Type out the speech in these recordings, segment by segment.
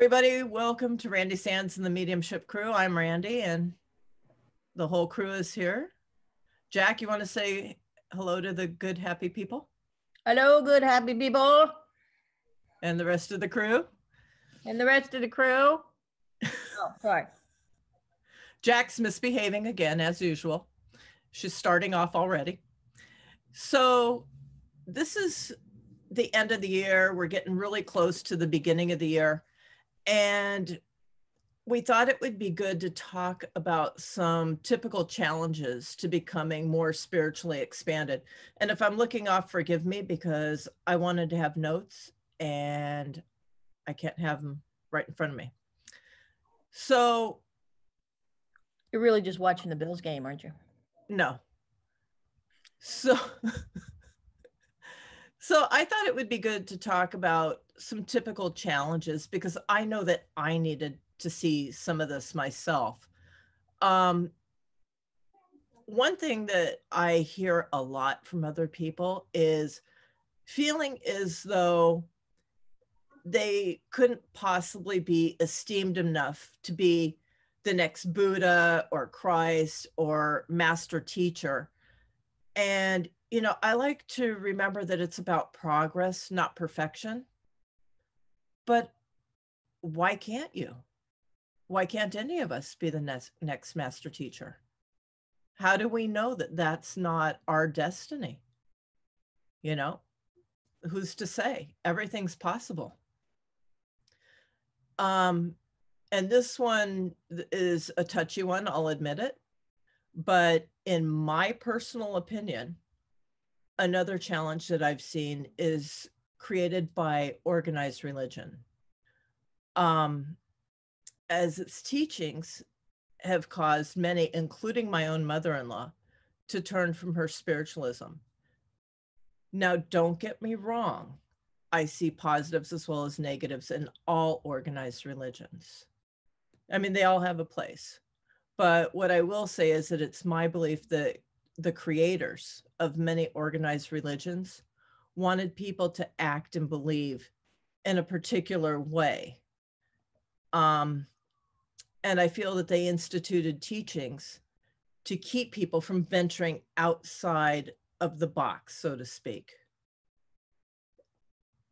Everybody, welcome to Randy Sands and the Mediumship Crew. I'm Randy, and the whole crew is here. Jack, you want to say hello to the good, happy people? Hello, good, happy people. And the rest of the crew? And the rest of the crew? Oh, sorry. Jack's misbehaving again, as usual. She's starting off already. So this is the end of the year. We're getting really close to the beginning of the year. And we thought it would be good to talk about some typical challenges to becoming more spiritually expanded. And if I'm looking off, forgive me, because I wanted to have notes and I can't have them right in front of me. So you're really just watching the Bills game, aren't you? No. So I thought it would be good to talk about some typical challenges, because I know that I needed to see some of this myself. One thing that I hear a lot from other people is feeling as though they couldn't possibly be esteemed enough to be the next Buddha or Christ or master teacher. And, you know, I like to remember that it's about progress, not perfection. But why can't you? Why can't any of us be the next master teacher? How do we know that that's not our destiny? You know, who's to say? Everything's possible. And this one is a touchy one, I'll admit it. But in my personal opinion, another challenge that I've seen is created by organized religion. As its teachings have caused many, including my own mother-in-law, to turn from her spiritualism. Now, don't get me wrong. I see positives as well as negatives in all organized religions. I mean, they all have a place. But what I will say is that it's my belief that the creators of many organized religions wanted people to act and believe in a particular way. And I feel that they instituted teachings to keep people from venturing outside of the box, so to speak.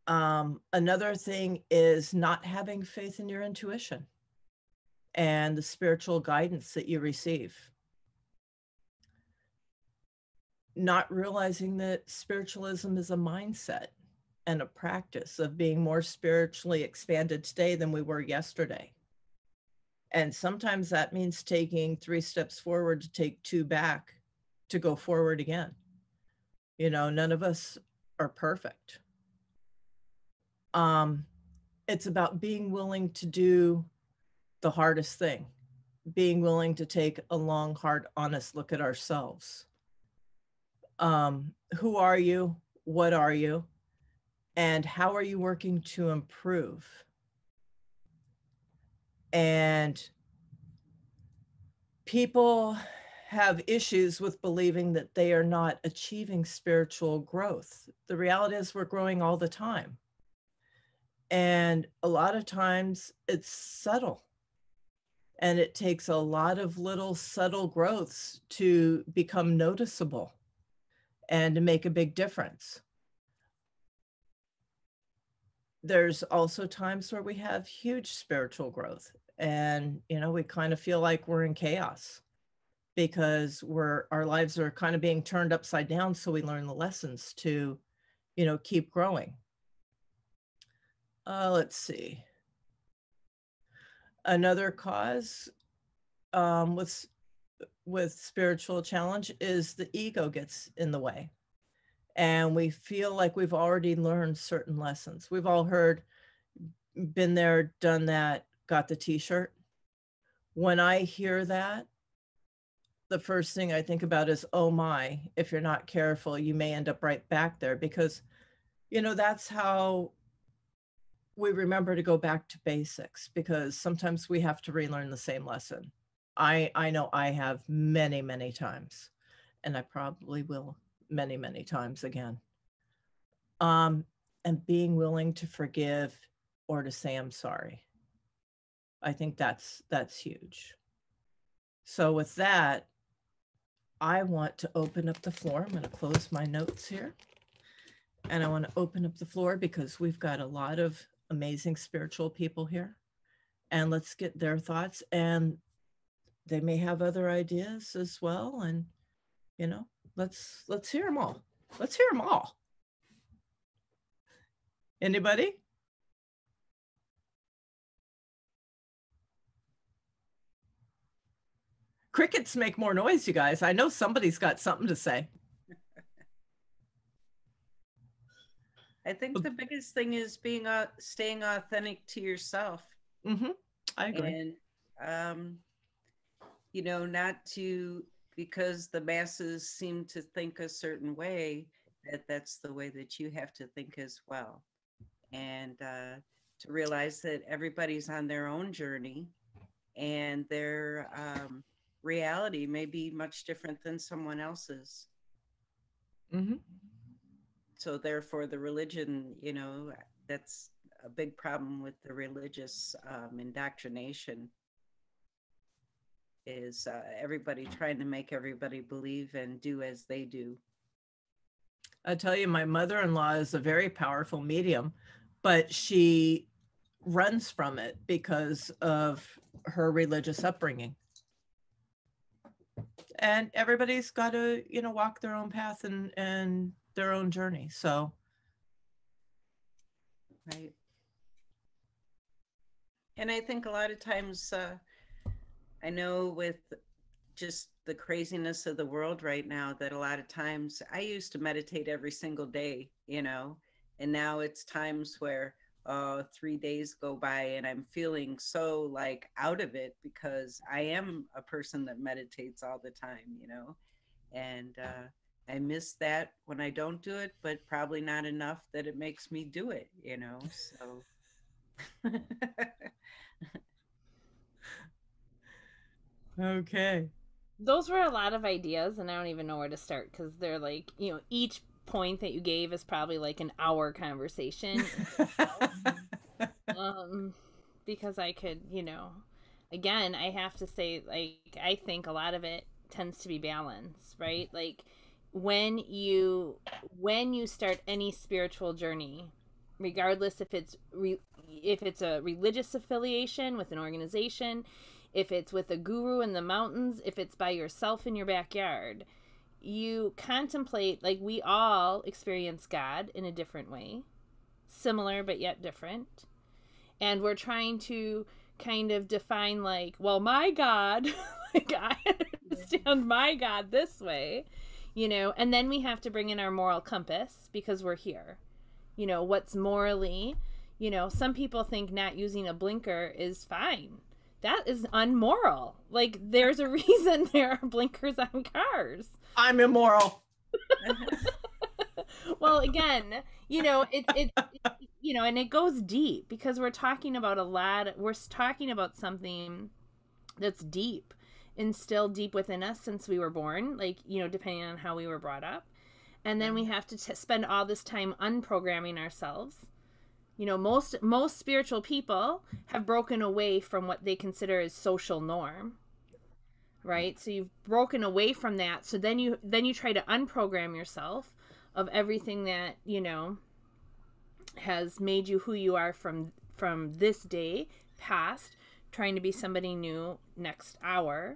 Another thing is not having faith in your intuition and the spiritual guidance that you receive. Not realizing that spiritualism is a mindset and a practice of being more spiritually expanded today than we were yesterday. And sometimes that means taking 3 steps forward to take 2 back to go forward again. You know, none of us are perfect. It's about being willing to do the hardest thing, being willing to take a long, hard, honest look at ourselves. Who are you? What are you? And how are you working to improve? And people have issues with believing that they are not achieving spiritual growth. The reality is we're growing all the time. And a lot of times it's subtle. And it takes a lot of little subtle growths to become noticeable and to make a big difference. There's also times where we have huge spiritual growth and, you know, we kind of feel like we're in chaos because our lives are kind of being turned upside down. So we learn the lessons to, you know, keep growing. Let's see. Another cause with spiritual challenge is the ego gets in the way. And we feel like we've already learned certain lessons. We've all heard, been there, done that, got the t-shirt. When I hear that, the first thing I think about is, oh my, if you're not careful, you may end up right back there, because, you know, that's how we remember to go back to basics, because sometimes we have to relearn the same lesson. I know I have many, many times, and I probably will many, many times again. And being willing to forgive or to say, I'm sorry. I think that's huge. So with that, I want to open up the floor. I'm going to close my notes here. And I want to open up the floor because we've got a lot of amazing spiritual people here. And let's get their thoughts. And they may have other ideas as well. And, you know, let's hear them all. Let's hear them all. Anybody? Crickets make more noise, you guys. I know somebody's got something to say. I think the biggest thing is staying authentic to yourself. Mm-hmm. I agree. And, you know, not to, because the masses seem to think a certain way, that's the way that you have to think as well. And to realize that everybody's on their own journey and their reality may be much different than someone else's. Mm-hmm. So therefore the religion, you know, that's a big problem with the religious indoctrination, is everybody trying to make everybody believe and do as they do. I tell you, my mother-in-law is a very powerful medium, but she runs from it because of her religious upbringing. And everybody's got to, you know, walk their own path and their own journey. So. Right. And I think a lot of times, I know with just the craziness of the world right now, that a lot of times I used to meditate every single day, you know, and now it's times where 3 days go by and I'm feeling so like out of it, because I am a person that meditates all the time, you know, and I miss that when I don't do it, but probably not enough that it makes me do it, you know, so. Okay. Those were a lot of ideas, and I don't even know where to start because they're like, you know, each point that you gave is probably like an hour conversation. Because I could, you know, again, I have to say, like, I think a lot of it tends to be balance, right? Like when you start any spiritual journey, regardless if it's a religious affiliation with an organization, if it's with a guru in the mountains, if it's by yourself in your backyard, you contemplate, like, we all experience God in a different way, similar but yet different. And we're trying to kind of define, like, well, my God, like, I understand my God this way, you know, and then we have to bring in our moral compass because we're here. You know, what's morally, you know, some people think not using a blinker is fine. That is unmoral. Like, there's a reason there are blinkers on cars. I'm immoral. Well, again, you know, it's you know, and it goes deep because we're talking about something that's deep and still deep within us since we were born, like, you know, depending on how we were brought up. And then we have to spend all this time unprogramming ourselves. You know, most spiritual people have broken away from what they consider as social norm, right? So you've broken away from that. So then you try to unprogram yourself of everything that, you know, has made you who you are from this day past, trying to be somebody new next hour,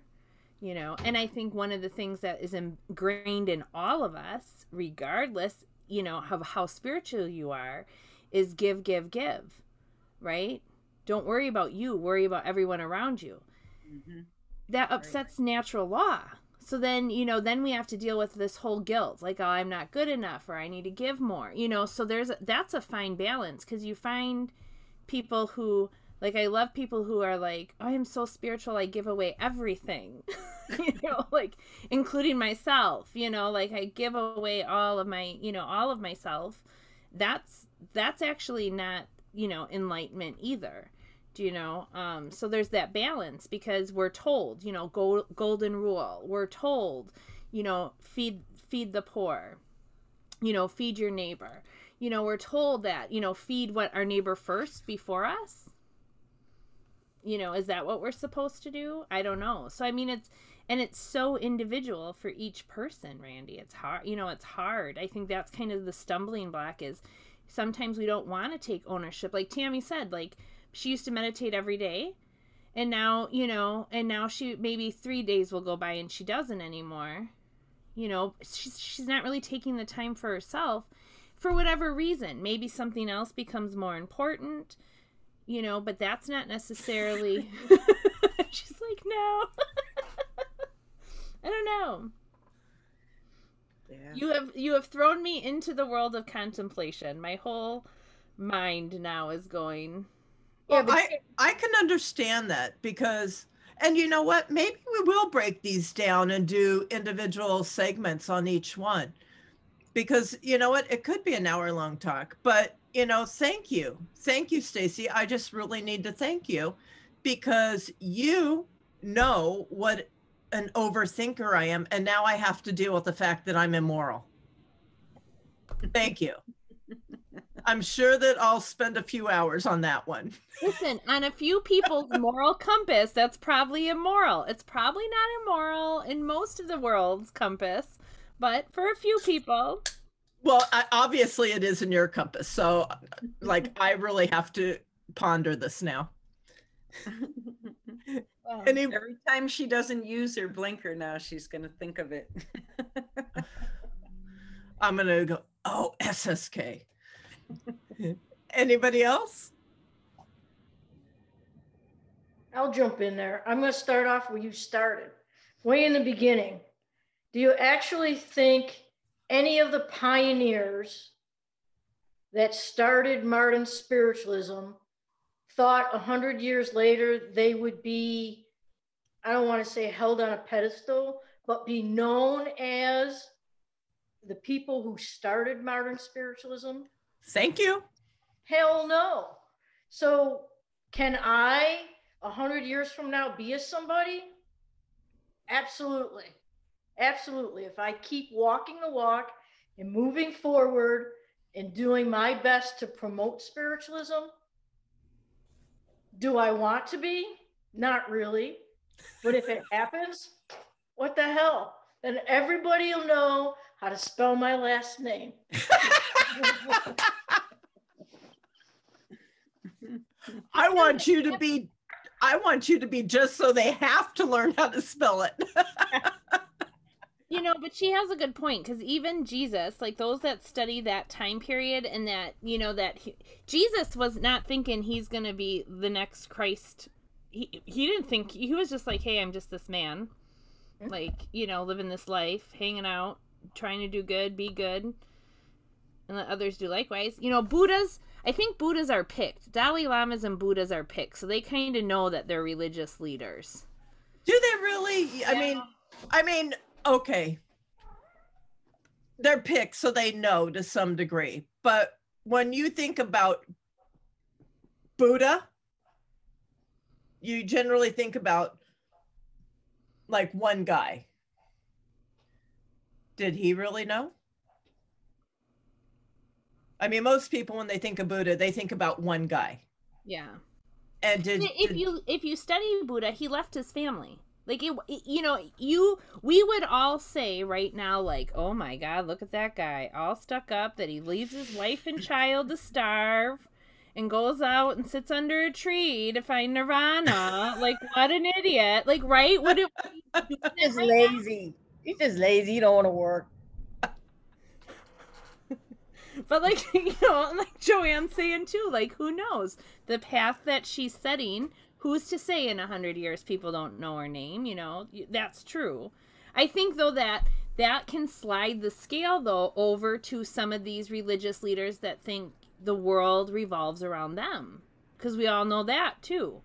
you know. And I think one of the things that is ingrained in all of us, regardless, you know, of how spiritual you are, is give, right? Don't worry about you, worry about everyone around you. Mm-hmm. That upsets natural law. So then, you know, then we have to deal with this whole guilt, like, oh, I'm not good enough, or I need to give more, you know. So that's a fine balance, because you find people who, like, I love people who are like, oh, I am so spiritual, I give away everything, you know, like, including myself, you know, like, I give away all of my, you know, all of myself. That's actually not, you know, enlightenment either. Do you know? So there's that balance, because we're told, you know, golden rule. We're told, you know, feed the poor, you know, feed your neighbor. You know, we're told that, you know, feed our neighbor first before us. You know, is that what we're supposed to do? I don't know. So I mean, it's so individual for each person, Randy. It's hard, you know, it's hard. I think that's kind of the stumbling block, is sometimes we don't want to take ownership. Like Tammy said, like she used to meditate every day, and now, you know, and now she, maybe 3 days will go by and she doesn't anymore. You know, she's not really taking the time for herself for whatever reason. Maybe something else becomes more important, you know, but that's not necessarily she's like, no. I don't know. Yeah. You have thrown me into the world of contemplation. My whole mind now is going. Well, I can understand that, because, and you know what, maybe we will break these down and do individual segments on each one, because you know what, it could be an hour-long talk. But you know, thank you, Stacy. I just really need to thank you, because you know what an overthinker I am, and now I have to deal with the fact that I'm immoral. Thank you. I'm sure that I'll spend a few hours on that one. Listen, on a few people's moral compass, that's probably immoral. It's probably not immoral in most of the world's compass, but for a few people. Well, obviously it is in your compass. So like, I really have to ponder this now. Every time she doesn't use her blinker now, she's going to think of it. I'm going to go, oh, SSK. Anybody else? I'll jump in there. I'm going to start off where you started, way in the beginning. Do you actually think any of the pioneers that started modern spiritualism thought 100 years later they would be, I don't want to say held on a pedestal, but be known as the people who started modern spiritualism? Thank you. Hell no. So can I, 100 years from now, be a somebody? Absolutely. Absolutely. If I keep walking the walk and moving forward and doing my best to promote spiritualism, do I want to be? Not really. But if it happens, what the hell? Then everybody will know how to spell my last name. I want you to be just so they have to learn how to spell it. You know, but she has a good point, because even Jesus, like those that study that time period, and that, you know, that Jesus was not thinking he's going to be the next Christ. He didn't think, he was just like, hey, I'm just this man, like, you know, living this life, hanging out, trying to do good, be good, and let others do likewise. You know, I think Buddhas are picked. Dalai Lamas and Buddhas are picked, so they kind of know that they're religious leaders. Do they really? Yeah. I mean, okay. They're picked, so they know to some degree. But when you think about Buddha, you generally think about like one guy. Did he really know? I mean, most people, when they think of Buddha, they think about one guy. Yeah. And if you study Buddha, he left his family. Like, you know, we would all say right now, like, oh my God, look at that guy, all stuck up, that he leaves his wife and child to starve and goes out and sits under a tree to find nirvana. Like, what an idiot. Like, right? He's just lazy. He's just lazy. He don't want to work. But, like, you know, like Joanne's saying too, like, who knows? The path that she's setting, who's to say in 100 years people don't know her name, you know? That's true. I think, though, that can slide the scale, though, over to some of these religious leaders that think the world revolves around them. Because we all know that, too.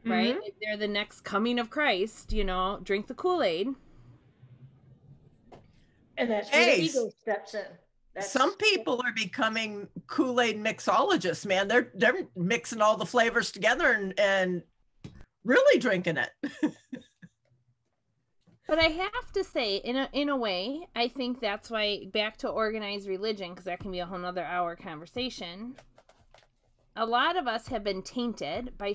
Right? Like, they're the next coming of Christ, you know? Drink the Kool-Aid. And that's where the ego steps in. Some people are becoming Kool-Aid mixologists, man. They're mixing all the flavors together and really drinking it. But I have to say, in a way, I think that's why, back to organized religion, because that can be a whole nother hour conversation. a lot of us have been tainted by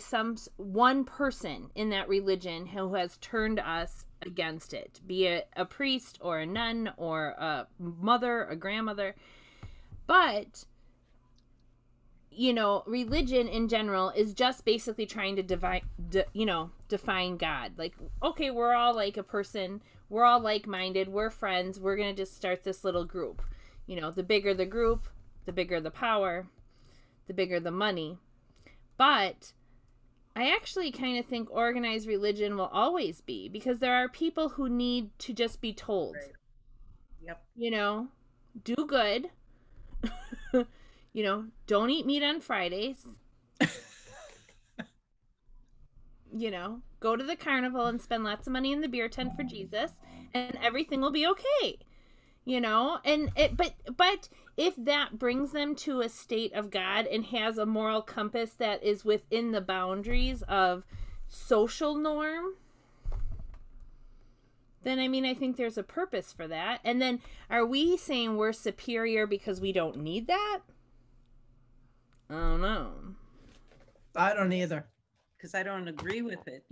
one person in that religion who has turned us against it, be it a priest or a nun or a mother, a grandmother. But, you know, religion in general is just basically trying to define God. Like, okay, we're all like a person, we're all like-minded, we're friends, we're going to just start this little group. You know, the bigger the group, the bigger the power, the bigger the money. But I actually kind of think organized religion will always be, because there are people who need to just be told. Right. Yep. You know, do good. You know, don't eat meat on Fridays. You know, go to the carnival and spend lots of money in the beer tent for Jesus, and everything will be okay. You know, and but if that brings them to a state of God and has a moral compass that is within the boundaries of social norm, then I mean, I think there's a purpose for that. And then are we saying we're superior because we don't need that? I don't know. I don't either. Because I don't agree with it.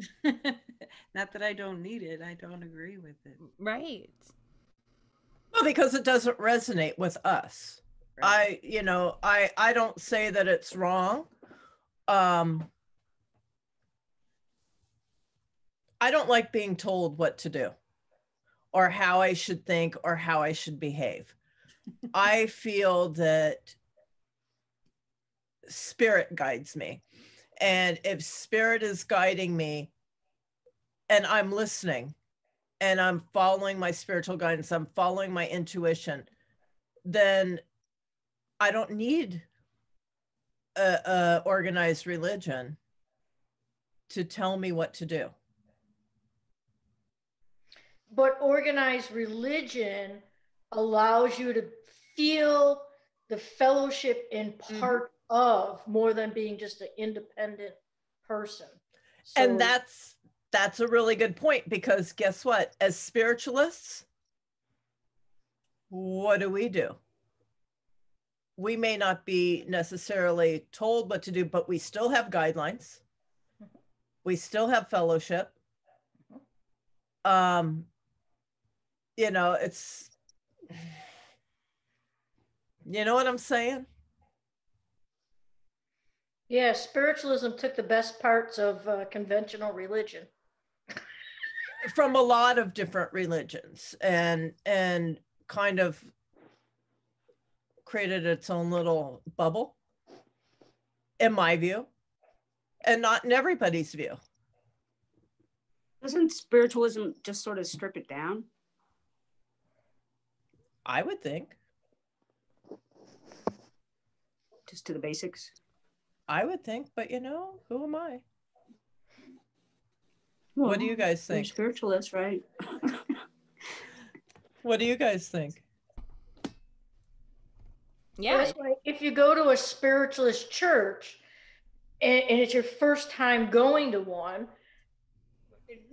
Not that I don't need it, I don't agree with it. Right. Well, because it doesn't resonate with us. Right. I don't say that it's wrong. I don't like being told what to do or how I should think or how I should behave. I feel that spirit guides me. And if spirit is guiding me and I'm listening and I'm following my spiritual guidance, I'm following my intuition, then I don't need a organized religion to tell me what to do. But organized religion allows you to feel the fellowship and part of, more than being just an independent person. So, And that's a really good point, because guess what? As spiritualists, what do? We may not be necessarily told what to do, but we still have guidelines. We still have fellowship. You know, it's, you know what I'm saying? yeah, spiritualism took the best parts of conventional religion. From a lot of different religions and kind of created its own little bubble, in my view, and not in everybody's view. Doesn't spiritualism just sort of strip it down? I would think. Just to the basics? I would think, but you know, who am I? Well, What do you guys you're think? spiritualists, right? What do you guys think? Yeah. That's why if you go to a spiritualist church and it's your first time going to one,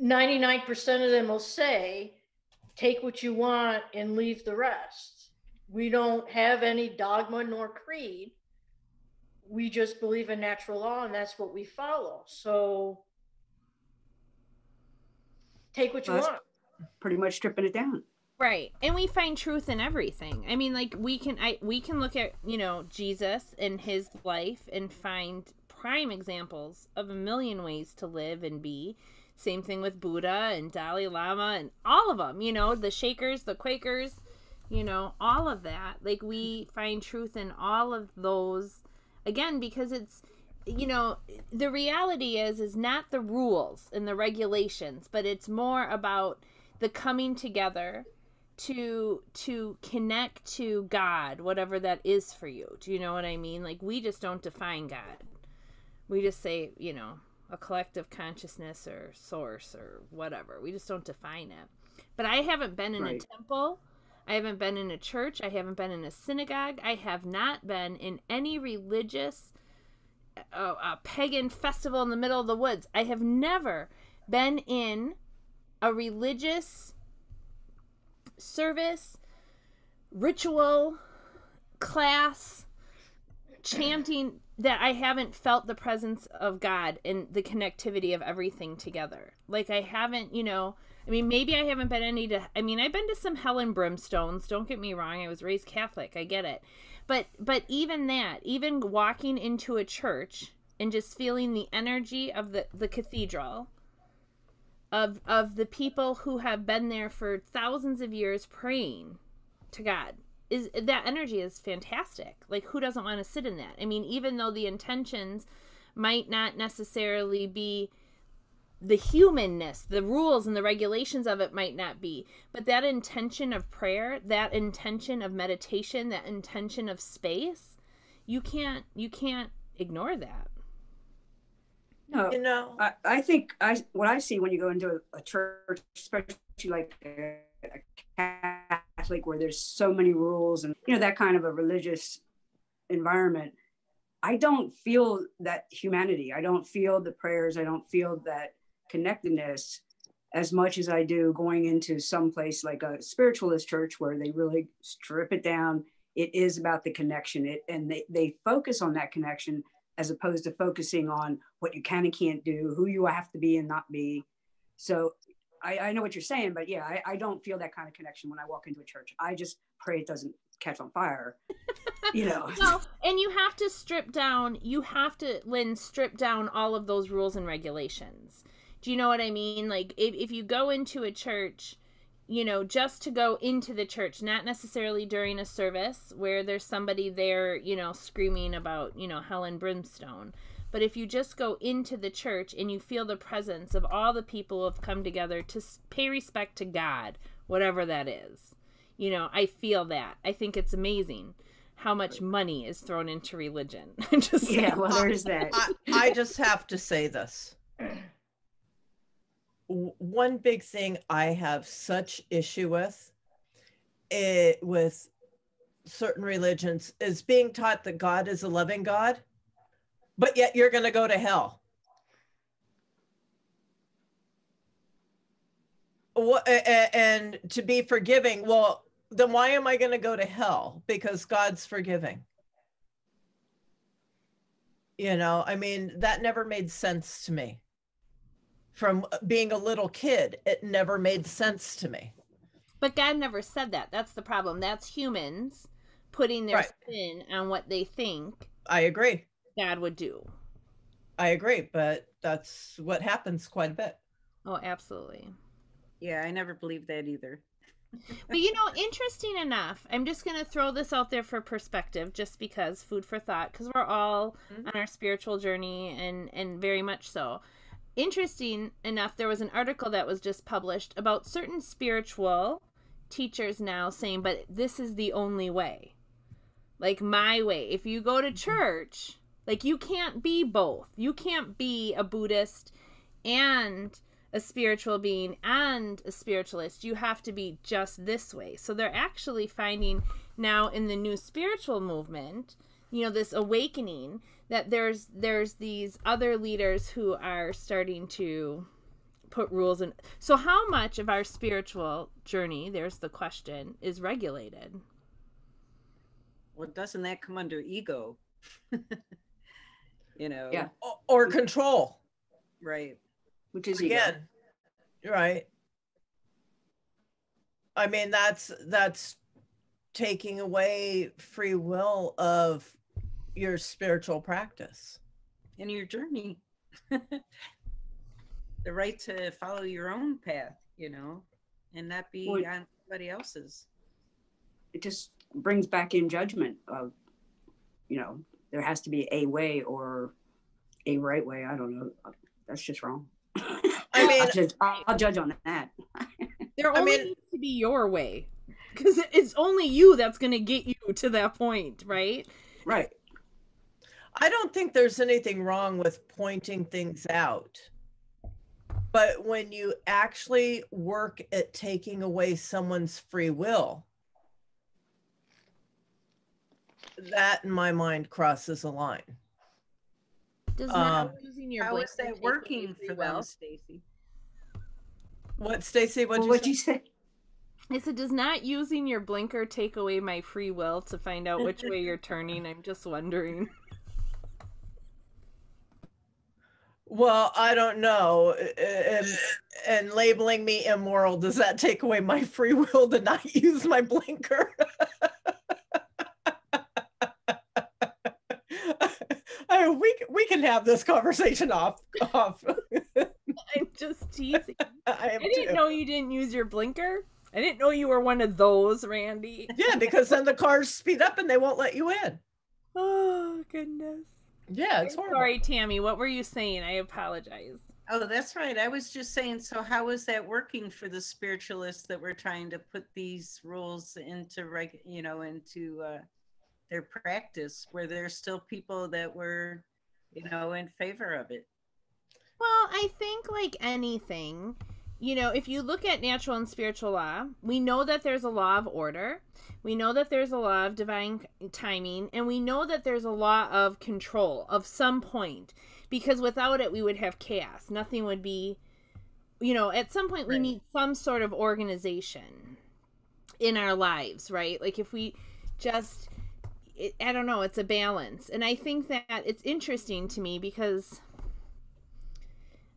99% of them will say, take what you want and leave the rest. We don't have any dogma nor creed. We just believe in natural law, and that's what we follow. So take what you want. Pretty much stripping it down. Right. And we find truth in everything. I mean, like we can look at, you know, Jesus and his life and find prime examples of a million ways to live and be. Same thing with Buddha and Dalai Lama and all of them, you know, the Shakers, the Quakers, you know, all of that. Like we find truth in all of those, again, because it's, you know, the reality is not the rules and the regulations, but it's more about the coming together to connect to God, whatever that is for you. Do you know what I mean? Like we just don't define God. We just say, you know, a collective consciousness or source or whatever. We just don't define it. But I haven't been in a temple. I haven't been in a church. I haven't been in a synagogue. I have not been in any religious a pagan festival in the middle of the woods. I have never been in a religious service, ritual, class, chanting that I haven't felt the presence of God and the connectivity of everything together. Like I haven't, you know, I mean, maybe I haven't been I've been to some hell and brimstones. Don't get me wrong. I was raised Catholic. I get it. But even that, even walking into a church and just feeling the energy of the cathedral, of the people who have been there for thousands of years praying to God, is that energy is fantastic. Like, who doesn't want to sit in that? I mean, even though the intentions might not necessarily be the humanness, the rules and the regulations of it might not be, but that intention of prayer, that intention of meditation, that intention of space, you can't ignore that. No, You know, I think what I see when you go into a church, especially like a Catholic, where there's so many rules and, you know, that kind of a religious environment, I don't feel that humanity. I don't feel the prayers. I don't feel that connectedness as much as I do going into some place like a spiritualist church where they really strip it down. It is about the connection, and they focus on that connection as opposed to focusing on what you can and can't do, who you have to be and not be. So I know what you're saying, but yeah, I don't feel that kind of connection when I walk into a church. I just pray it doesn't catch on fire, you know. Well, and you have to strip down, Lynn, strip down all of those rules and regulations. Do you know what I mean? Like, if you go into a church, you know, just to go into the church, not necessarily during a service where there's somebody there, you know, screaming about, you know, hell and brimstone. But if you just go into the church and you feel the presence of all the people who have come together to pay respect to God, whatever that is, you know, I feel that. I think it's amazing how much money is thrown into religion. Yeah, well, there's that. I just have to say this. One big thing I have such issue with certain religions is being taught that God is a loving God, but yet you're going to go to hell. And to be forgiving, well, then why am I going to go to hell? Because God's forgiving. You know, I mean, that never made sense to me. From being a little kid, it never made sense to me. But God never said that. That's the problem. That's humans putting their spin on what they think. I agree. God would do. I agree, but that's what happens quite a bit. Oh, absolutely. Yeah, I never believed that either. But, you know, interesting enough, I'm just going to throw this out there for perspective, just because, food for thought, because we're all on our spiritual journey, and very much so. Interesting enough, there was an article that was just published about certain spiritual teachers now saying, but this is the only way. Like, my way. If you go to church, like, you can't be both. You can't be a Buddhist and a spiritual being and a spiritualist. You have to be just this way. So they're actually finding now in the new spiritual movement, you know, this awakening, that there's these other leaders who are starting to put rules in. So how much of our spiritual journey, there's the question, is regulated? Well, doesn't that come under ego? You know? Yeah. Or control. Right. Which is Again, right. I mean, that's taking away free will of your spiritual practice. In your journey. The right to follow your own path, you know, and not be on somebody else's. It just brings back in judgment of, you know, there has to be a way or a right way. I don't know. That's just wrong. I mean, I'll judge on that. There only needs to be your way, because it's only you that's going to get you to that point, right? Right. I don't think there's anything wrong with pointing things out. But when you actually work at taking away someone's free will, that in my mind crosses a line. Does not losing your how is blanket that take working away free for will? them, Stacy? What, Stacy? What'd you say? I said, does not using your blinker take away my free will to find out which way you're turning? I'm just wondering. Well, I don't know. And labeling me immoral, does that take away my free will to not use my blinker? We can have this conversation off. I'm just teasing. I didn't know you didn't use your blinker. I didn't know you were one of those, Randy. Yeah, because then the cars speed up and they won't let you in. Oh, goodness. Yeah, it's horrible. Sorry, Tammy. What were you saying? I apologize. Oh, that's right. I was just saying, so how is that working for the spiritualists that we're trying to put these rules into, into their practice, where there's still people that were, in favor of it? Well, I think like anything, if you look at natural and spiritual law, we know that there's a law of order. We know that there's a law of divine timing, and we know that there's a law of control of some point, because without it, we would have chaos. Nothing would be, at some point we need some sort of organization in our lives, right? Like if we just, I don't know, it's a balance. And I think that it's interesting to me because,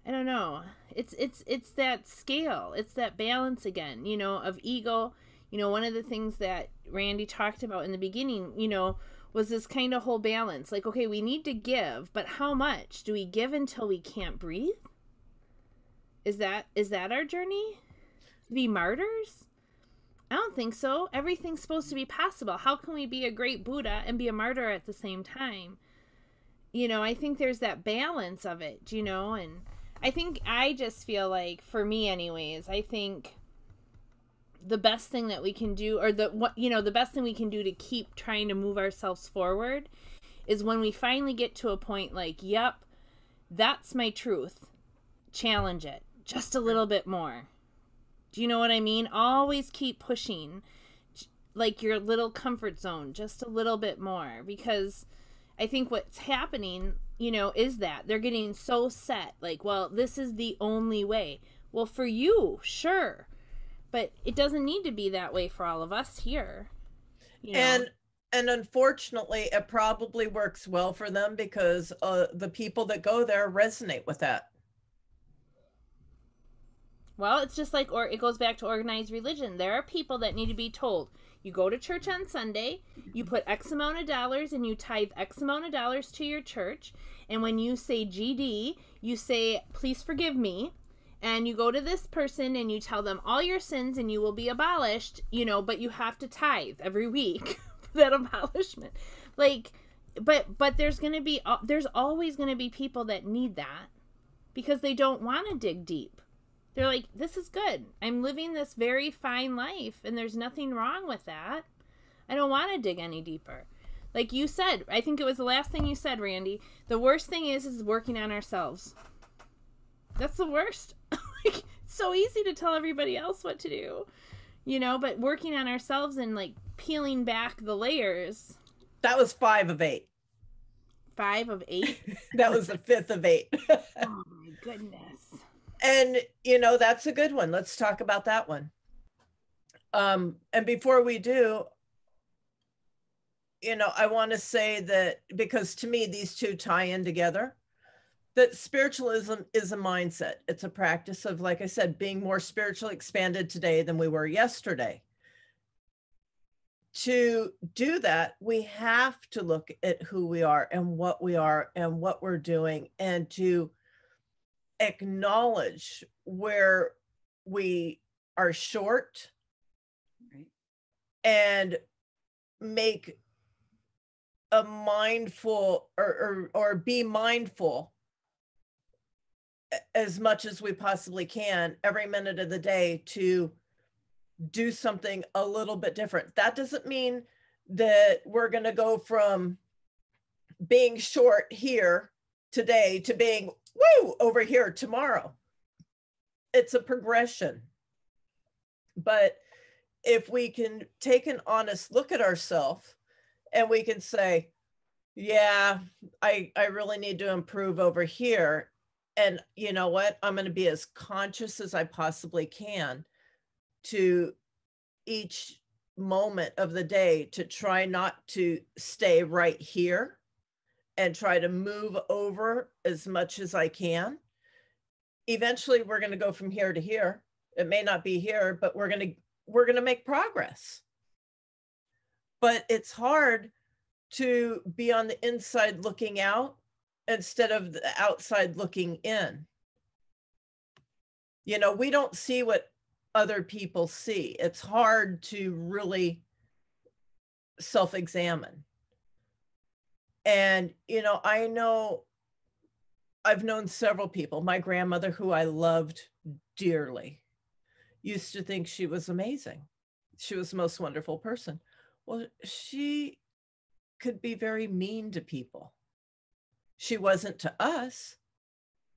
I don't know, it's that scale, it's that balance again, of ego. One of the things that Randy talked about in the beginning, was this kind of whole balance. Like, okay, we need to give, but how much? Do we give until we can't breathe? Is that our journey? To be martyrs? I don't think so. Everything's supposed to be possible. How can we be a great Buddha and be a martyr at the same time? I think there's that balance of it, and I just feel like, for me anyways, I think the best thing that we can do, or the best thing we can do to keep trying to move ourselves forward, is when we finally get to a point like, yep, that's my truth. Challenge it just a little bit more. Do you know what I mean? Always keep pushing, like your little comfort zone, just a little bit more, because I think what's happening, is that they're getting so set, like, well, this is the only way. Well, for you, sure. But it doesn't need to be that way for all of us here. And unfortunately, it probably works well for them because the people that go there resonate with that. Well, it's just like, or it goes back to organized religion. There are people that need to be told, you go to church on Sunday, you put X amount of dollars and you tithe X amount of dollars to your church. And when you say GD, you say, please forgive me. And you go to this person and you tell them all your sins and you will be abolished, but you have to tithe every week for that abolishment. Like, but there's always going to be people that need that because they don't want to dig deep. They're like, this is good. I'm living this very fine life and there's nothing wrong with that. I don't want to dig any deeper. Like you said, I think it was the last thing you said, Randy. The worst thing is working on ourselves. That's the worst. Like, it's so easy to tell everybody else what to do, but working on ourselves and like peeling back the layers. That was 5 of 8. 5 of 8? That was the 5th of 8. Oh my goodness. And, that's a good one. Let's talk about that one. And before we do, I want to say that, because to me, these two tie in together, that spiritualism is a mindset. It's a practice of, like I said, being more spiritually expanded today than we were yesterday. To do that, we have to look at who we are and what we're doing, and to acknowledge where we are short, right, and make a mindful or be mindful as much as we possibly can every minute of the day to do something a little bit different. That doesn't mean that we're going to go from being short here today to being over here tomorrow. It's a progression. But if we can take an honest look at ourselves and we can say, yeah, I really need to improve over here. And you know what? I'm going to be as conscious as I possibly can to each moment of the day to try not to stay right here and try to move over as much as I can. Eventually we're going to go from here to here. It may not be here, but we're going to make progress. But it's hard to be on the inside looking out instead of the outside looking in. You know, we don't see what other people see. It's hard to really self-examine. And, you know, I've known several people. My grandmother, who I loved dearly, used to think she was amazing. She was the most wonderful person. Well, she could be very mean to people. She wasn't to us,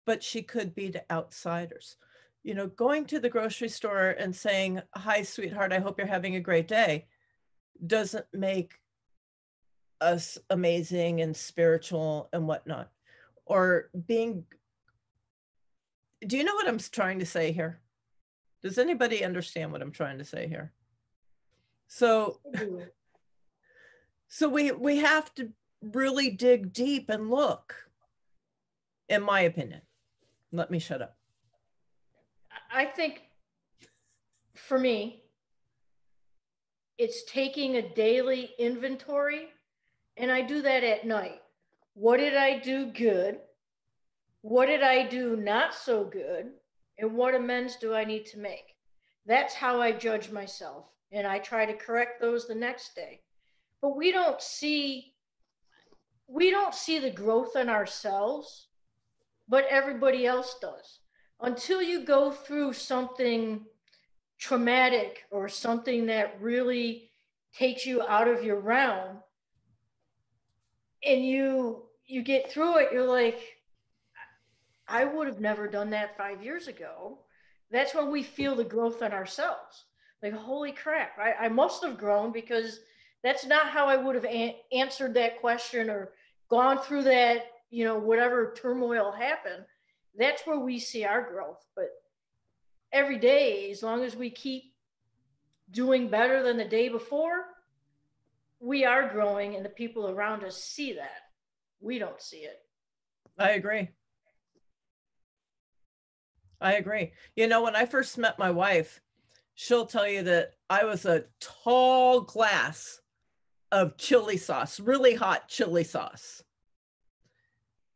but she could be to outsiders. You know, going to the grocery store and saying, "Hi, sweetheart, I hope you're having a great day," doesn't make us amazing and spiritual and whatnot. Or being, do you know what I'm trying to say here? Does anybody understand what I'm trying to say here? So we have to really dig deep and look, in my opinion. Let me shut up. I think for me, it's taking a daily inventory, and I do that at night. What did I do good? What did I do not so good? And what amends do I need to make? That's how I judge myself. And I try to correct those the next day. But we don't see the growth in ourselves, but everybody else does. Until you go through something traumatic or something that really takes you out of your realm, and you get through it, you're like, I would have never done that 5 years ago. That's when we feel the growth in ourselves. Like, holy crap, I must have grown, because that's not how I would have answered that question or gone through that, you know, whatever turmoil happened. That's where we see our growth. But every day, as long as we keep doing better than the day before, we are growing, and the people around us see that. We don't see it. I agree. I agree. You know, when I first met my wife, she'll tell you that I was a tall glass of chili sauce, really hot chili sauce.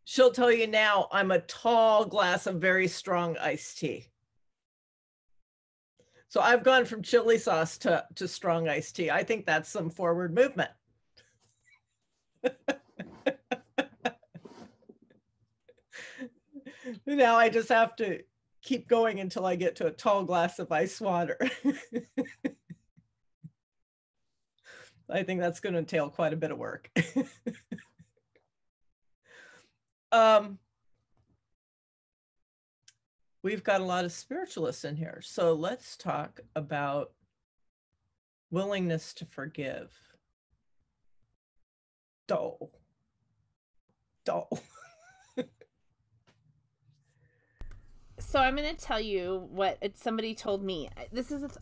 She'll tell you now I'm a tall glass of very strong iced tea. So I've gone from chili sauce to strong iced tea. I think that's some forward movement. Now I just have to keep going until I get to a tall glass of ice water. I think that's going to entail quite a bit of work. We've got a lot of spiritualists in here. So let's talk about willingness to forgive. Dull. So I'm going to tell you what somebody told me.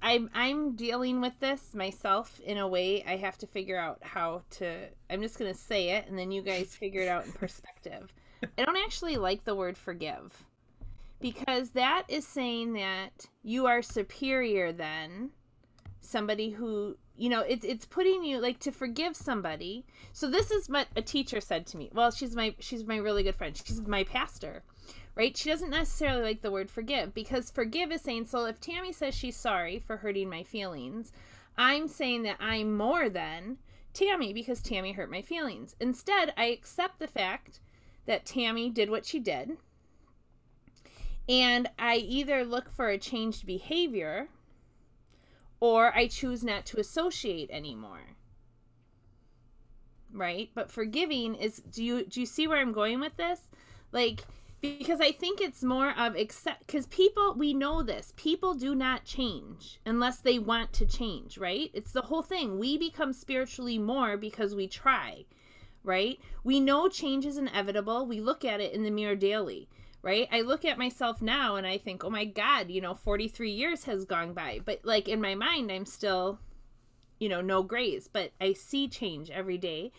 I'm dealing with this myself in a way. I have to figure out how to, I'm just going to say it, and then you guys figure it out in perspective. I don't actually like the word forgive, because that is saying that you are superior than somebody who, you know, it's putting you, like, to forgive somebody. So this is what a teacher said to me. Well, she's my really good friend. She's my pastor. Right? She doesn't necessarily like the word forgive, because forgive is saying, so if Tammy says she's sorry for hurting my feelings, I'm saying that I'm more than Tammy because Tammy hurt my feelings. Instead, I accept the fact that Tammy did what she did, and I either look for a changed behavior or I choose not to associate anymore. Right? But forgiving is, do you see where I'm going with this? Like, because I think it's more of because people, we know this, people do not change unless they want to change, right? It's the whole thing. We become spiritually more because we try, right? We know change is inevitable. We look at it in the mirror daily, right? I look at myself now and I think, oh my God, 43 years has gone by. But like in my mind, I'm still, no grays, but I see change every day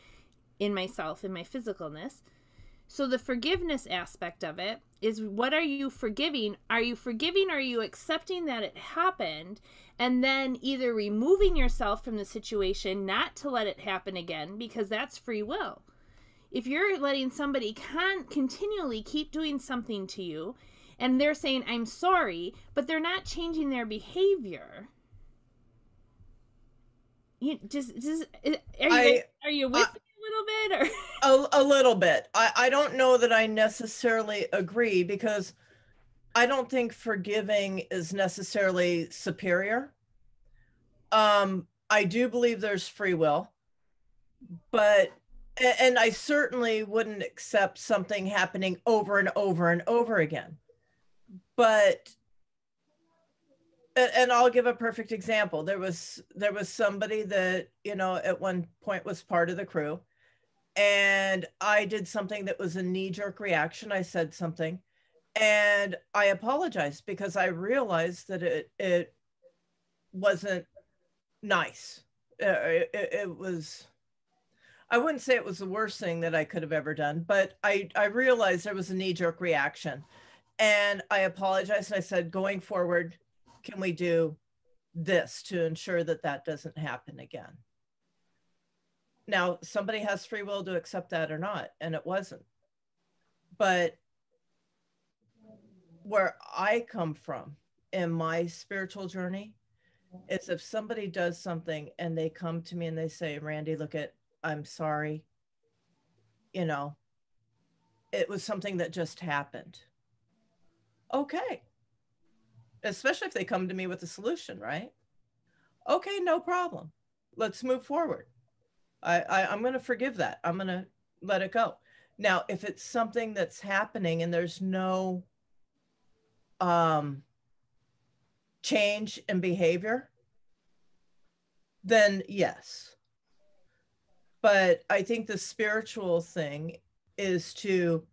in myself, in my physicalness. So the forgiveness aspect of it is, what are you forgiving? Are you forgiving? Or are you accepting that it happened and then either removing yourself from the situation not to let it happen again, because that's free will. If you're letting somebody continually keep doing something to you and they're saying, I'm sorry, but they're not changing their behavior. Are you with me a little bit? Or a little bit. I don't know that I necessarily agree, because I don't think forgiving is necessarily superior. I do believe there's free will, and I certainly wouldn't accept something happening over and over and over again. But, and I'll give a perfect example. There was somebody that, at one point was part of the crew, and I did something that was a knee-jerk reaction. I said something and I apologized because I realized that it wasn't nice. It was, I wouldn't say it was the worst thing that I could have ever done, but I realized there was a knee-jerk reaction, and I apologized. And I said, going forward, can we do this to ensure that that doesn't happen again? Now, somebody has free will to accept that or not, and it wasn't. But where I come from in my spiritual journey is, if somebody does something and they come to me and they say, Randy, I'm sorry. It was something that just happened. Okay. Especially if they come to me with a solution, right? Okay, no problem. Let's move forward. I'm going to forgive that. I'm going to let it go. Now, if it's something that's happening and there's no change in behavior, then yes. But I think the spiritual thing is to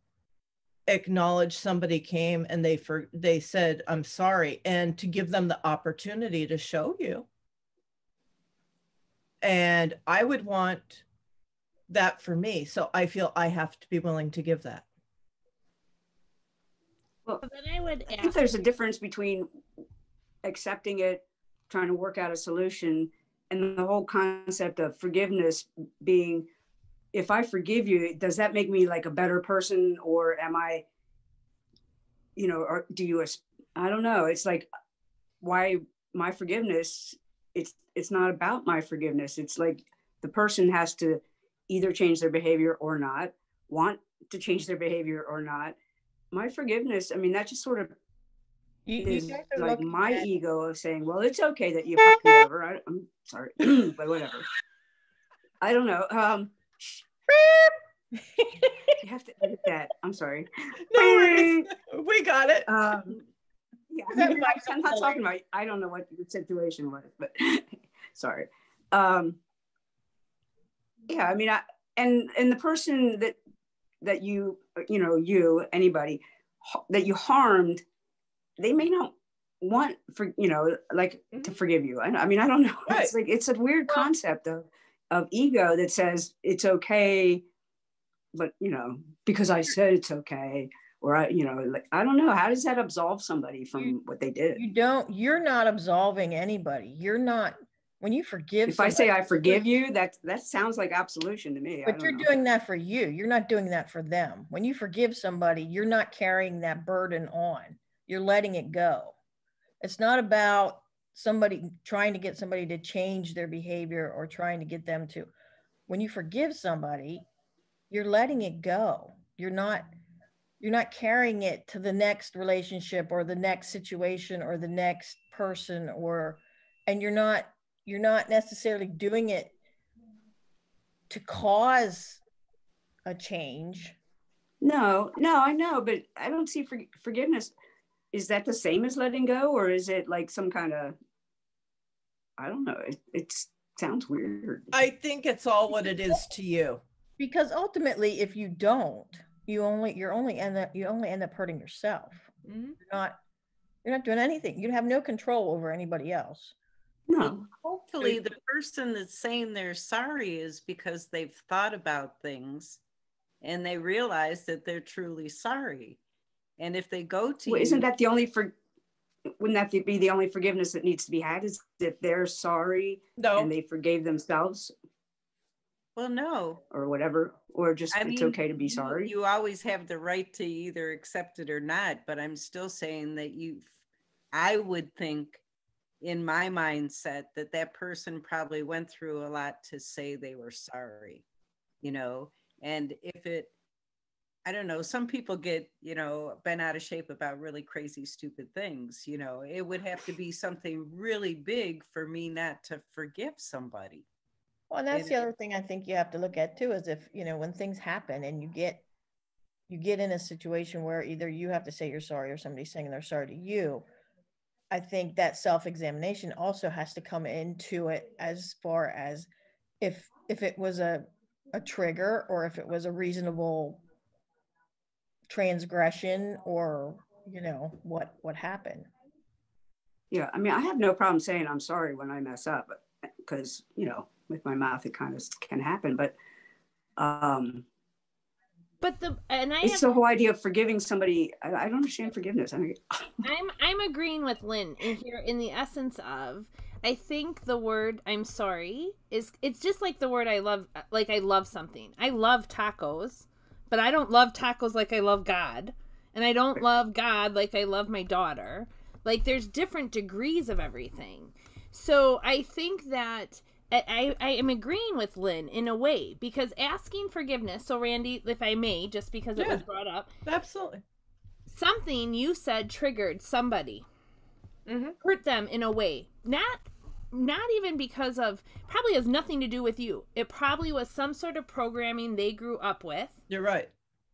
acknowledge somebody came and they said, I'm sorry, and to give them the opportunity to show you. And I would want that for me. So I feel I have to be willing to give that. Well, I think there's a difference between accepting it, trying to work out a solution, and the whole concept of forgiveness being, if I forgive you, does that make me like a better person? Or am I, or do you, I don't know. It's like, why my forgiveness, it's not about my forgiveness. It's like the person has to either change their behavior or not, want to change their behavior or not. My forgiveness, I mean, that just sort of is like my ego of saying, well, it's okay that you fucked me over. I'm sorry, but whatever. I don't know. You have to edit that. I'm sorry. No worries. We got it. Yeah, I'm not talking about, I don't know what the situation was, but sorry. Yeah, I mean, and the person that you anybody that you harmed, they may not want to forgive you. I mean, I don't know. Right. It's like, it's a weird concept of ego that says it's okay, but because I said it's okay, or I don't know, how does that absolve somebody from what they did? You're not absolving anybody. You're not, when you forgive if somebody, I say I forgive you, that sounds like absolution to me. But you're doing that for you. You're not doing that for them. When you forgive somebody, you're not carrying that burden on. You're letting it go. It's not about somebody trying to get somebody to change their behavior or trying to get them to. When you forgive somebody, you're letting it go. You're not carrying it to the next relationship or the next situation or the next person, and you're not necessarily doing it to cause a change. No, I know, but I don't see forgiveness. Is that the same as letting go, or is it like some kind of, I don't know. It sounds weird. I think it's all what it is to you. Because ultimately, if you don't, you only end up hurting yourself. Mhm. You're not doing anything. You have no control over anybody else. No. Hopefully the person that's saying they're sorry is because they've thought about things and they realize that they're truly sorry. And if they go to Well, you, isn't that the only wouldn't that be the only forgiveness that needs to be had, is if they're sorry No, and they forgave themselves well, no. or whatever, or just I it's mean, okay to be sorry? You always have the right to either accept it or not, but I'm still saying that I would think in my mindset that that person probably went through a lot to say they were sorry, you know, and I don't know, some people get, bent out of shape about really crazy, stupid things, it would have to be something really big for me not to forgive somebody. Well, and that's And the other thing I think you have to look at too, is if, when things happen and you get in a situation where either you have to say you're sorry or somebody's saying they're sorry to you, I think that self-examination also has to come into it, as far as if it was a trigger, or if it was a reasonable transgression, or what happened. Yeah, I mean, I have no problem saying I'm sorry when I mess up, because with my mouth it kind of can happen, but it's the whole idea of forgiving somebody. I don't understand forgiveness. I'm agreeing with Lynn in here, in the essence of, I think the word I'm sorry it's just like the word I love, like I love something. I love tacos, but I don't love tacos like I love God. And I don't love God like I love my daughter. Like, there's different degrees of everything. So I think that I am agreeing with Lynn in a way, because asking forgiveness. So Randy, if I may, just because it was brought up. absolutely. Something you said triggered somebody. Mm-hmm. Hurt them in a way. Not even because of, probably has nothing to do with you. It probably was some sort of programming they grew up with. You're right.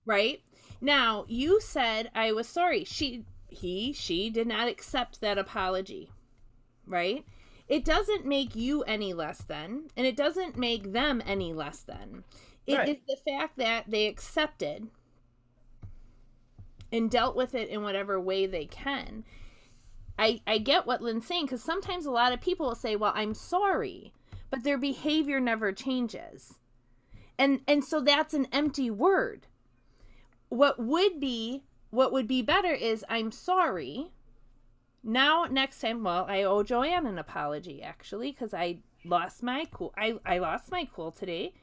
Right? Now, you said I was sorry. She did not accept that apology. Right? It doesn't make you any less than, and it doesn't make them any less than. It is the fact that they accepted and dealt with it in whatever way they can. I get what Lynn's saying, because sometimes a lot of people will say, well, I'm sorry, but their behavior never changes. And so that's an empty word. What would be better is, I'm sorry. Now, next time, well, I owe Joanne an apology, actually, because I lost my cool. I lost my cool today.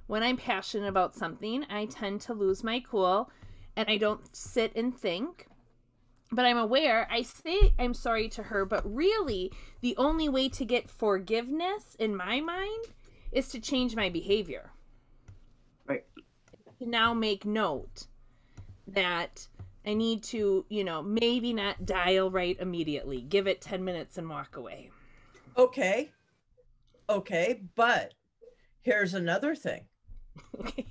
When I'm passionate about something, I tend to lose my cool, and I don't sit and think. But I'm aware, I say I'm sorry to her, but really, the only way to get forgiveness, in my mind, is to change my behavior. Right. To now make note that I need to, maybe not dial right immediately. Give it 10 minutes and walk away. Okay, but here's another thing. Okay.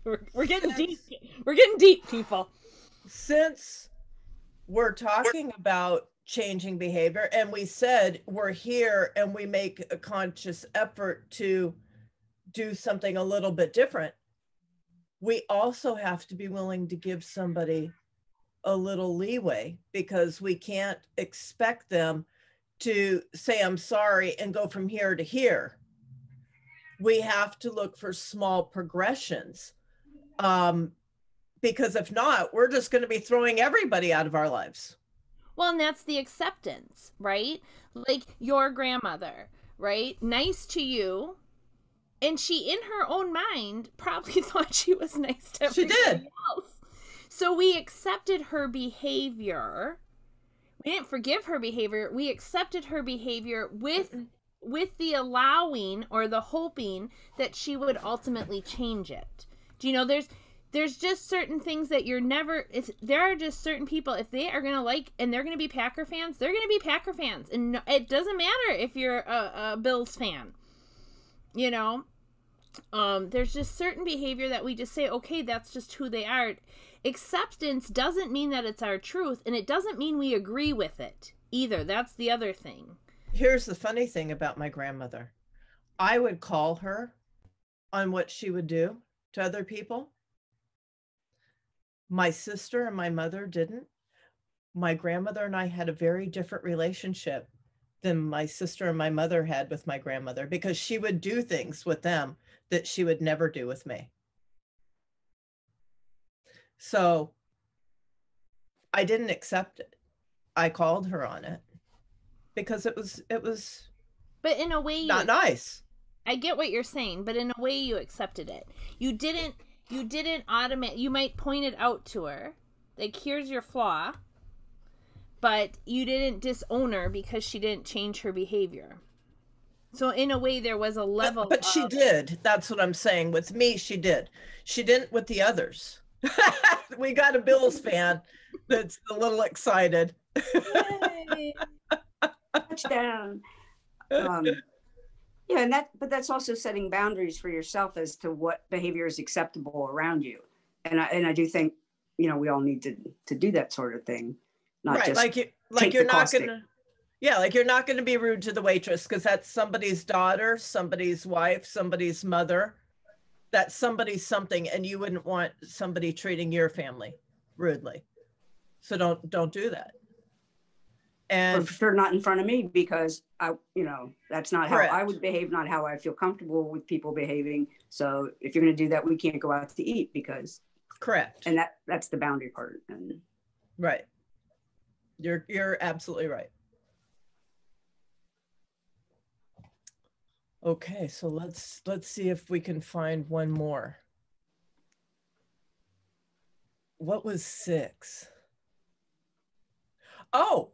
We're getting deep. We're getting deep, people. Since we're talking about changing behavior, and we said we're here and we make a conscious effort to do something a little bit different, we also have to be willing to give somebody a little leeway, because we can't expect them to say I'm sorry and go from here to here. We have to look for small progressions, because if not, we're just going to be throwing everybody out of our lives. Well, and that's the acceptance, right? Like your grandmother, right? Nice to you. And she, in her own mind, probably thought she was nice to everybody else. So we accepted her behavior. We didn't forgive her behavior. We accepted her behavior with the allowing, or the hoping, that she would ultimately change it. Do you know, there's just certain things that there are just certain people, if they are going to like, and they're going to be Packer fans, they're going to be Packer fans. And it doesn't matter if you're a Bills fan. There's just certain behavior that we just say, okay, that's just who they are. Acceptance doesn't mean that it's our truth, and it doesn't mean we agree with it either. That's the other thing. Here's the funny thing about my grandmother. I would call her on what she would do to other people. My sister and my mother didn't. My grandmother and I had a very different relationship than my sister and my mother had with my grandmother, because she would do things with them that she would never do with me. So I didn't accept it. I called her on it because it was But in a way, not nice. I get what you're saying, but in a way you accepted it. You didn't automate. You might point it out to her, like, here's your flaw, but you didn't disown her because she didn't change her behavior. So in a way, there was a level. But she did. That's what I'm saying. With me, she did. She didn't with the others. We got a Bills fan that's a little excited. Touchdown. Yeah, and but that's also setting boundaries for yourself as to what behavior is acceptable around you. And I do think, we all need to do that sort of thing. Not right, just like you're not gonna, yeah, like you're not gonna be rude to the waitress because that's somebody's daughter, somebody's wife, somebody's mother. That's somebody's something, and you wouldn't want somebody treating your family rudely. So don't do that. And for sure not in front of me, because that's not correct. how I would behave, not how I feel comfortable with people behaving. So if you're going to do that, we can't go out to eat because correct. And that's the boundary part. And right. You're absolutely right. Okay, so let's see if we can find one more. What was 6? Oh.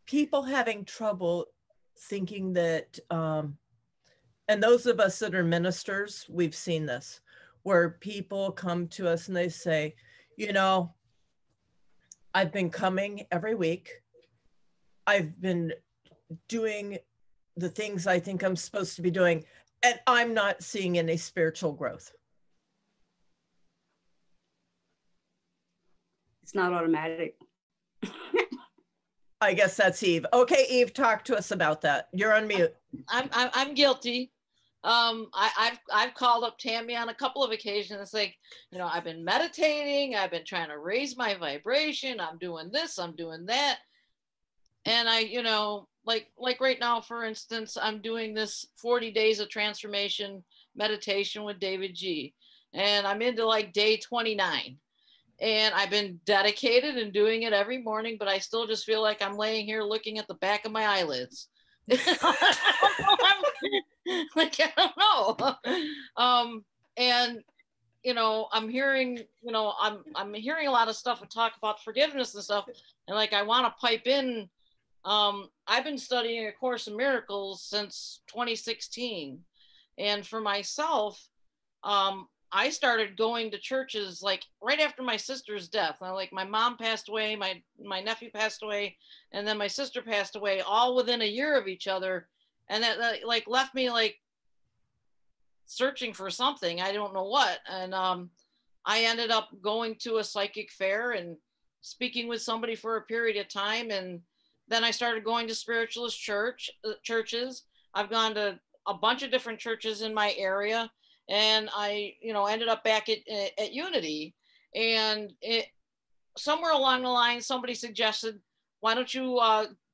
People having trouble thinking that, and those of us that are ministers, we've seen this, where people come to us and they say, I've been coming every week. I've been doing the things I think I'm supposed to be doing, and I'm not seeing any spiritual growth. It's not automatic. I guess that's Eve. Okay, Eve, talk to us about that. You're on mute. I'm guilty. I've called up Tammy on a couple of occasions. It's like, I've been meditating. I've been trying to raise my vibration. I'm doing this. I'm doing that. And I, like right now, for instance, I'm doing this 40 days of transformation meditation with David G. And I'm into like day 29. And I've been dedicated and doing it every morning, but I still just feel like I'm laying here looking at the back of my eyelids. I don't know. And I'm hearing, I'm hearing a lot of stuff and talk about forgiveness and stuff. And like, I want to pipe in. I've been studying A Course in Miracles since 2016. And for myself, I started going to churches like right after my sister's death. Like my mom passed away, my nephew passed away, and then my sister passed away, all within a year of each other. And that like left me like searching for something. I don't know what. And I ended up going to a psychic fair and speaking with somebody for a period of time. And then I started going to spiritualist churches. I've gone to a bunch of different churches in my area. And I, ended up back at Unity, and somewhere along the line, somebody suggested, why don't you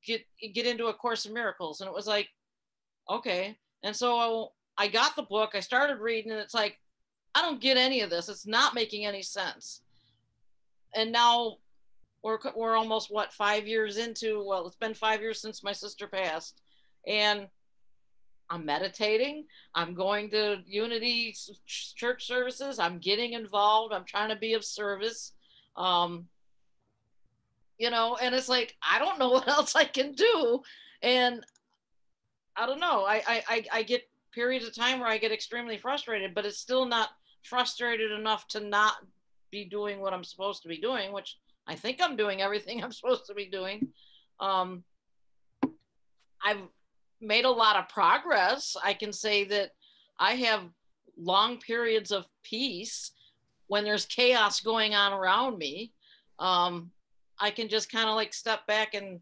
get into A Course in Miracles? And it was like, okay. And so I got the book, I started reading, and it's like, I don't get any of this. It's not making any sense. And now we're almost 5 years into, well, it's been 5 years since my sister passed, and I'm meditating. I'm going to Unity church services. I'm getting involved. I'm trying to be of service. And it's like, I don't know what else I can do. And I don't know. I get periods of time where I get extremely frustrated, but it's still not frustrated enough to not be doing what I'm supposed to be doing, which I think I'm doing everything I'm supposed to be doing. I've made a lot of progress. I can say that I have long periods of peace when there's chaos going on around me. I can just kind of like step back and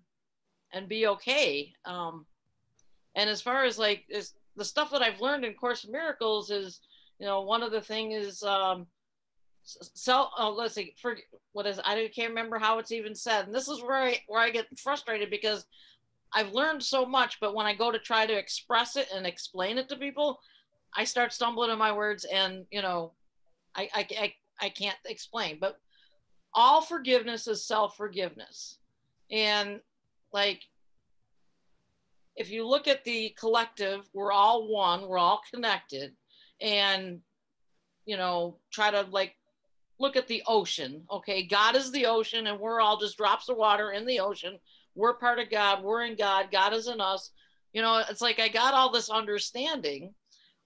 be okay. And as far as like the stuff that I've learned in Course in Miracles is, You know, one of the things is let's see, for what is, I can't remember how it's even said. And this is where I get frustrated, because I've learned so much, but when I go to try to express it and explain it to people, I start stumbling on my words, and you know, I can't explain. But all forgiveness is self-forgiveness. And like, if you look at the collective, we're all one, we're all connected. And you know, try to like look at the ocean. Okay, God is the ocean, and we're all just drops of water in the ocean. We're part of God, we're in God, God is in us. You know, it's like I got all this understanding,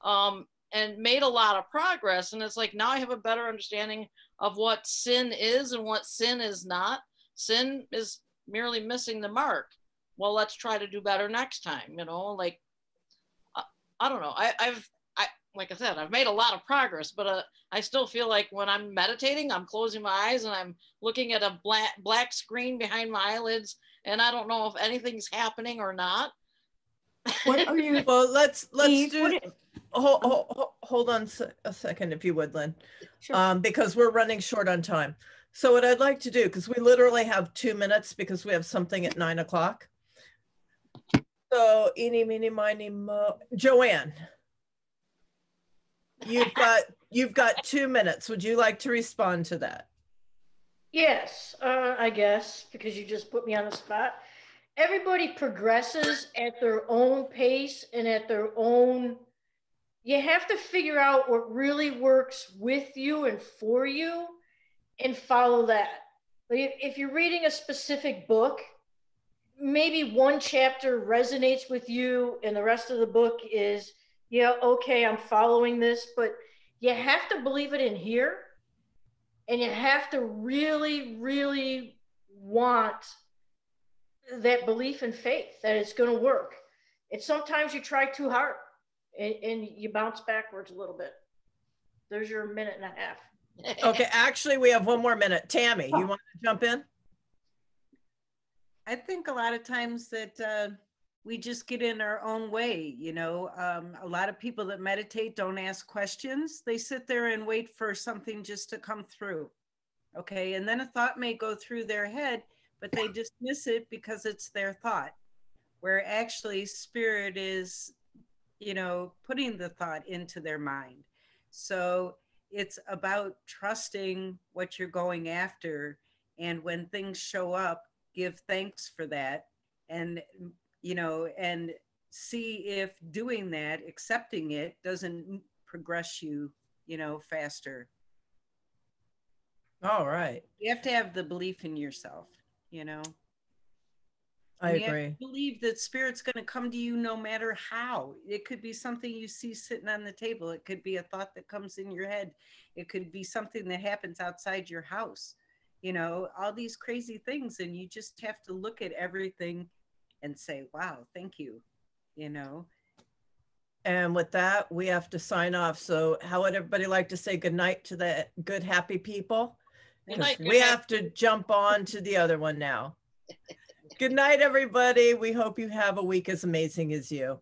and made a lot of progress. And it's like now I have a better understanding of what sin is and what sin is not. Sin is merely missing the mark. Well, let's try to do better next time. You know, like I don't know. I've like I said, I've made a lot of progress, but I still feel like when I'm meditating, I'm closing my eyes and I'm looking at a black screen behind my eyelids, and I don't know if anything's happening or not. What are you? Well, let's Eve, do. Hold on a second, if you would, Lynn, Sure. because we're running short on time. So what I'd like to do, because we literally have 2 minutes because we have something at 9 o'clock. So eeny, meeny, miny, mo. Joanne, you've got 2 minutes. Would you like to respond to that? Yes, I guess, because you just put me on the spot. Everybody progresses at their own pace and at their own. You have to figure out what really works with you and for you and follow that. Like if you're reading a specific book, maybe one chapter resonates with you and the rest of the book is, yeah, okay, I'm following this, but you have to believe it in here, and you have to really, really want that belief and faith that it's going to work. And sometimes you try too hard and you bounce backwards a little bit. There's your minute and a half. Okay, actually, we have 1 more minute. Tammy, you want to jump in? I think a lot of times that we just get in our own way. You know, a lot of people that meditate don't ask questions. They sit there and wait for something just to come through. Okay, and then a thought may go through their head, but they dismiss it because it's their thought, where actually spirit is, you know, putting the thought into their mind. So it's about trusting what you're going after. And when things show up, give thanks for that. And, you know, and see if doing that, accepting it, doesn't progress you, you know, faster. All right. You have to have the belief in yourself, you know. I You have agree. to believe that spirit's going to come to you no matter how. It could be something you see sitting on the table. It could be a thought that comes in your head. It could be something that happens outside your house. You know, all these crazy things. And you just have to look at everything and say, wow, thank you, you know. And with that, we have to sign off. So how would everybody like to say goodnight to the good, happy people? Good night, We have to jump on to the other one now. Good night, everybody. We hope you have a week as amazing as you.